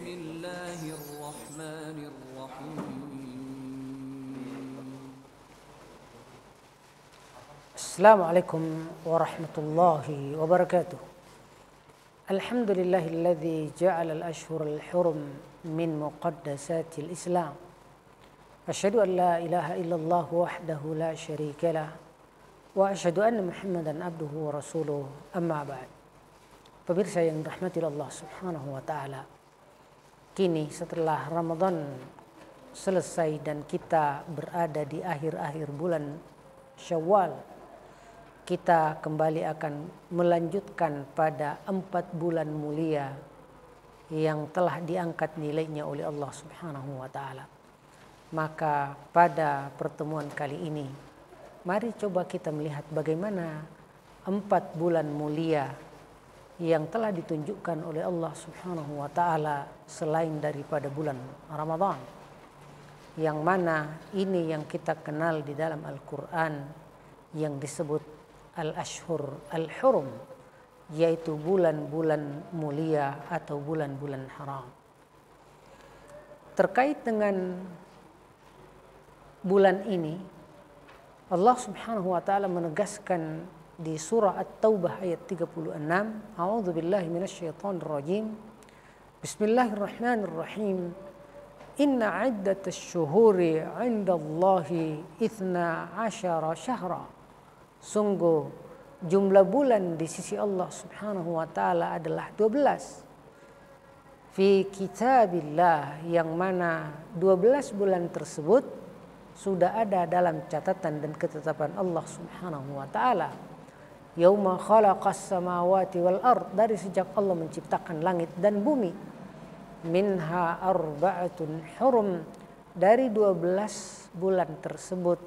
الله الرحمن الرحيم. السلام عليكم ورحمة الله وبركاته. الحمد لله الذي جعل الأشهر الحرم من مقدسات الإسلام. أشهد أن لا إله إلا الله وحده لا شريك له وأشهد أن محمدا عبده ورسوله. أما بعد. Pemirsa yang dirahmati Allah Subhanahu wa taala. Kini setelah Ramadan selesai dan kita berada di akhir-akhir bulan Syawal, kita kembali akan melanjutkan pada 4 bulan mulia yang telah diangkat nilainya oleh Allah Subhanahu wa taala. Maka pada pertemuan kali ini, mari coba kita melihat bagaimana 4 bulan mulia yang telah ditunjukkan oleh Allah Subhanahu wa taala selain daripada bulan Ramadan. Yang mana ini yang kita kenal di dalam Al-Qur'an yang disebut Al-Ashhur Al-Hurum, yaitu bulan-bulan mulia atau bulan-bulan haram. Terkait dengan bulan ini, Allah Subhanahu wa taala menegaskan di surah At-Taubah ayat 36, A'udzu billahi minasyaitonir rajim. Bismillahirrahmanirrahim. Inna 'iddatasy syuhuri 'indallahi 12 syahra. Sungguh jumlah bulan di sisi Allah Subhanahu wa taala adalah 12. Fi kitabillah, yang mana 12 bulan tersebut sudah ada dalam catatan dan ketetapan Allah Subhanahu wa taala. Yauma khalaqas samawati wal ard, dari sejak Allah menciptakan langit dan bumi. Minha arba'atun hurum, dari 12 bulan tersebut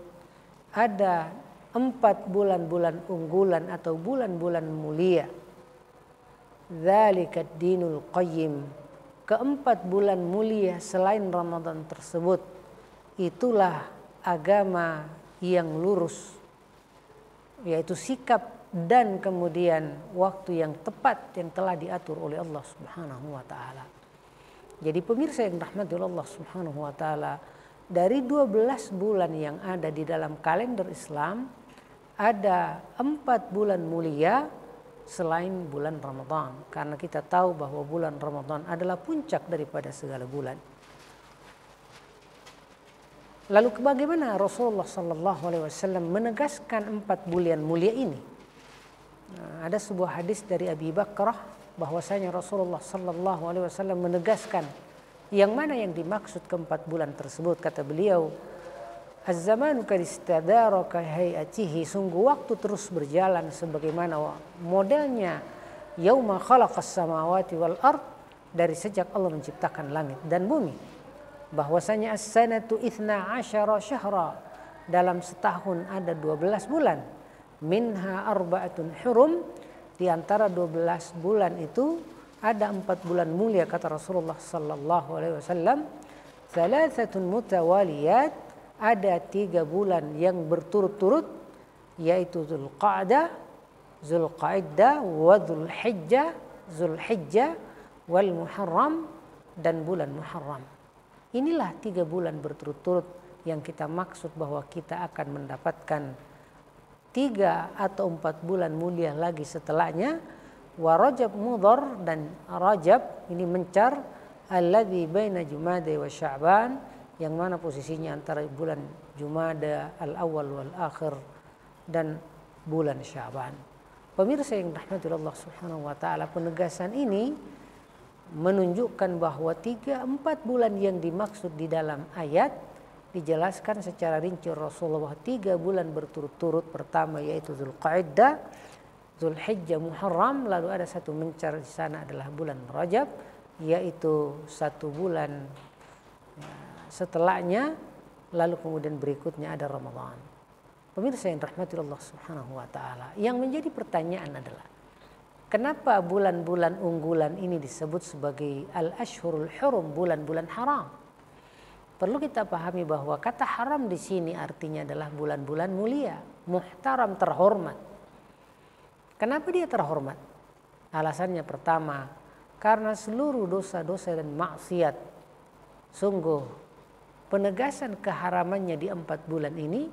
ada 4 bulan-bulan unggulan atau bulan-bulan mulia. Dzalika dinul qayyim, keempat bulan mulia selain Ramadan tersebut, itulah agama yang lurus, yaitu sikap dan kemudian waktu yang tepat yang telah diatur oleh Allah Subhanahu wa taala. Jadi pemirsa yang dirahmati Allah Subhanahu wa taala, dari 12 bulan yang ada di dalam kalender Islam, ada 4 bulan mulia selain bulan Ramadan. Karena kita tahu bahwa bulan Ramadan adalah puncak daripada segala bulan. Lalu bagaimana Rasulullah sallallahu alaihi wasallam menegaskan 4 bulan mulia ini? Ada sebuah hadis dari Abi Bakrah bahwasanya Rasulullah sallallahu alaihi wasallam menegaskan yang mana yang dimaksud keempat bulan tersebut. Kata beliau, "Az-zamanu kad istadara ka hayatihi", sungguh waktu terus berjalan sebagaimana modelnya yauma khalaqas samawati wal ard, dari sejak Allah menciptakan langit dan bumi. Bahwasanya as-sanatu 12 syahra, dalam setahun ada 12 bulan. Minha arba'atun hurum, di antara 12 bulan itu ada 4 bulan mulia, kata Rasulullah sallallahu alaihi wasallam. Thalathatun mutawaliyat, ada 3 bulan yang berturut-turut, yaitu Dzulqa'dah, Dzulqa'dah wa Dzulhijjah wal Muharram, dan bulan Muharram. Inilah 3 bulan berturut-turut yang kita maksud bahwa kita akan mendapatkan 3 atau 4 bulan mulia lagi setelahnya. Wa Rajab Mudhar, dan Rajab ini mencar, alladzi baina Jumada wa Sya'ban, yang mana posisinya antara bulan Jumada al-awwal wal akhir dan bulan Sya'ban. Pemirsa yang dirahmati Allah Subhanahu wa taala, penegasan ini menunjukkan bahwa 3-4 bulan yang dimaksud di dalam ayat dijelaskan secara rinci Rasulullah 3 bulan berturut-turut. Pertama yaitu Dzulqa'dah, Dzulhijjah, Muharram, lalu ada satu mencar di sana adalah bulan Rajab, yaitu 1 bulan setelahnya, lalu kemudian berikutnya ada Ramadan. Pemirsa yang dirahmati Allah Subhanahu wa taala, yang menjadi pertanyaan adalah kenapa bulan-bulan unggulan ini disebut sebagai Al-Ashhurul Hurum, bulan-bulan haram? Perlu kita pahami bahwa kata haram di sini artinya adalah bulan-bulan mulia, muhtaram, terhormat. Kenapa dia terhormat? Alasannya pertama, karena seluruh dosa-dosa dan maksiat. Sungguh penegasan keharamannya di 4 bulan ini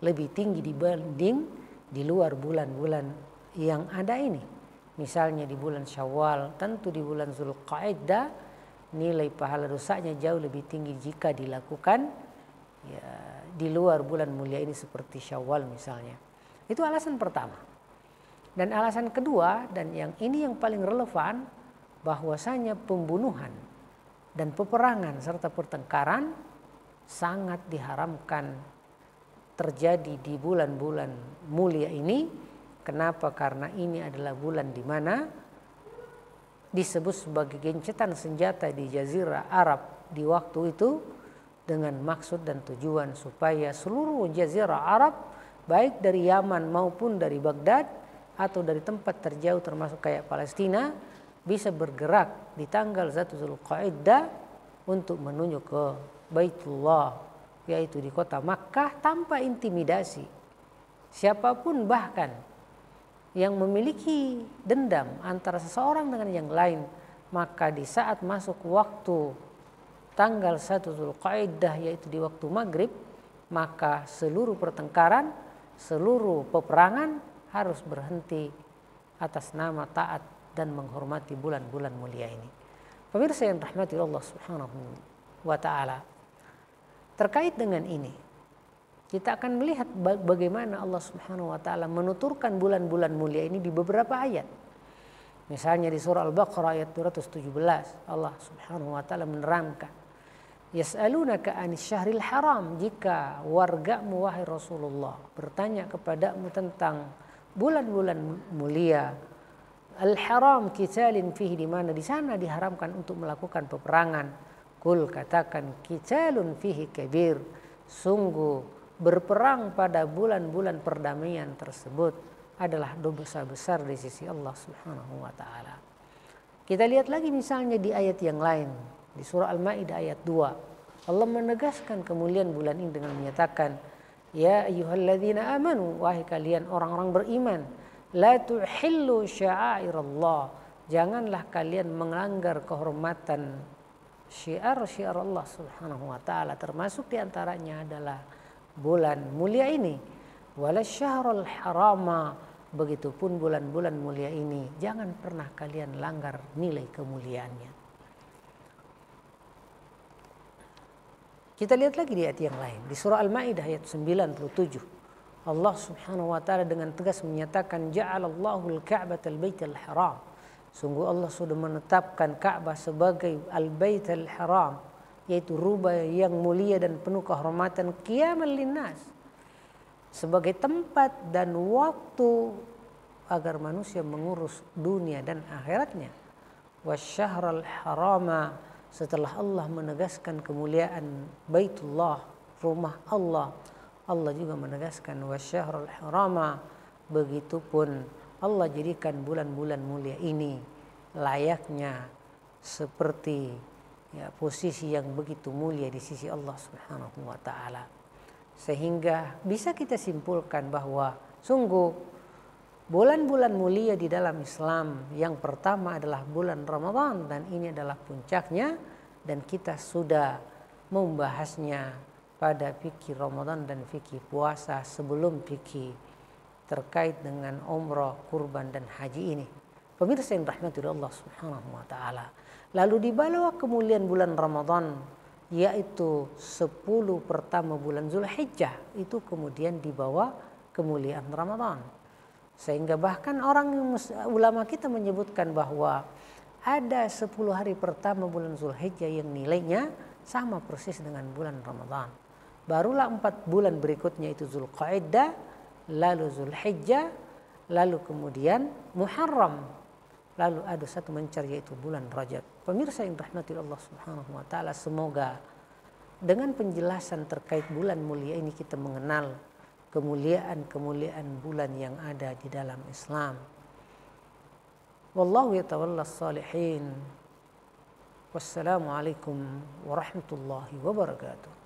lebih tinggi dibanding di luar bulan-bulan yang ada ini. Misalnya di bulan Syawal, tentu di bulan Zulqa'dah nilai pahala dosanya jauh lebih tinggi jika dilakukan ya, di luar bulan mulia ini seperti Syawal misalnya. Itu alasan pertama. Dan alasan kedua, dan yang ini yang paling relevan, bahwasanya pembunuhan dan peperangan serta pertengkaran sangat diharamkan terjadi di bulan-bulan mulia ini. Kenapa? Karena ini adalah bulan di mana disebut sebagai gencatan senjata di Jazirah Arab di waktu itu dengan maksud dan tujuan supaya seluruh Jazirah Arab baik dari Yaman maupun dari Baghdad atau dari tempat terjauh termasuk kayak Palestina bisa bergerak di tanggal 1 Zulqa'dah untuk menuju ke Baitullah, yaitu di kota Makkah tanpa intimidasi. Siapapun bahkan yang memiliki dendam antara seseorang dengan yang lain, maka di saat masuk waktu tanggal 1 Zulqa'dah yaitu di waktu maghrib, maka seluruh pertengkaran, seluruh peperangan harus berhenti atas nama taat dan menghormati bulan-bulan mulia ini. Pemirsa yang rahmati Allah Subhanahu wa ta'ala, terkait dengan ini kita akan melihat bagaimana Allah Subhanahu wa ta'ala menuturkan bulan-bulan mulia ini di beberapa ayat. Misalnya di surah Al-Baqarah ayat 217 Allah Subhanahu wa ta'ala menerangkan, yas'alunaka 'anis syahril haram, jika wargamu wahai Rasulullah bertanya kepadamu tentang bulan-bulan mulia, al-haram qitalin fihi, di mana di sana diharamkan untuk melakukan peperangan. Kul, katakan, qitalun fihi kabir, sungguh berperang pada bulan-bulan perdamaian tersebut adalah dosa besar di sisi Allah Subhanahu wa ta'ala. Kita lihat lagi misalnya di ayat yang lain, di surah Al-Maidah ayat 2. Allah menegaskan kemuliaan bulan ini dengan menyatakan, ya ayyuhalladzina amanu, wahai kalian orang-orang beriman, la tuhillu sya'airallah, janganlah kalian melanggar kehormatan syiar-syiar Allah Subhanahu wa ta'ala, termasuk diantaranya adalah bulan mulia ini. Wala syahrul harama, begitupun bulan-bulan mulia ini jangan pernah kalian langgar nilai kemuliaannya. Kita lihat lagi di ayat yang lain, di surah Al-Maidah ayat 97. Allah Subhanahu wa ta'ala dengan tegas menyatakan, ja'alallahu al-ka'batal baital haram, sungguh Allah sudah menetapkan Ka'bah sebagai al-baital haram, yaitu rubah yang mulia dan penuh kehormatan, qiyaman linnas, sebagai tempat dan waktu agar manusia mengurus dunia dan akhiratnya. Wasyahral harama, setelah Allah menegaskan kemuliaan Baitullah, rumah Allah, Allah juga menegaskan wasyahral harama, begitupun Allah jadikan bulan-bulan mulia ini layaknya seperti posisi yang begitu mulia di sisi Allah Subhanahu wa ta'ala. Sehingga bisa kita simpulkan bahwa sungguh bulan-bulan mulia di dalam Islam yang pertama adalah bulan Ramadan, dan ini adalah puncaknya, dan kita sudah membahasnya pada fikih Ramadan dan fikih puasa sebelum fikih terkait dengan umrah, kurban dan haji ini. Pemirsa yang rahmati Allah Subhanahu wa ta'ala, lalu di bawah kemuliaan bulan Ramadan, yaitu 10 pertama bulan Zulhijjah, itu kemudian di bawah kemuliaan Ramadan. Sehingga bahkan ulama kita menyebutkan bahwa ada 10 hari pertama bulan Zulhijjah yang nilainya sama persis dengan bulan Ramadan. Barulah 4 bulan berikutnya itu Zulqa'dah, lalu Zulhijjah, lalu kemudian Muharram, lalu ada satu mencar yaitu bulan Rajab. Pemirsa yang rahmati Allah Subhanahu wa ta'ala, semoga dengan penjelasan terkait bulan mulia ini kita mengenal kemuliaan-kemuliaan bulan yang ada di dalam Islam. Wallahu yatawallas salihin. Wassalamualaikum warahmatullahi wabarakatuh.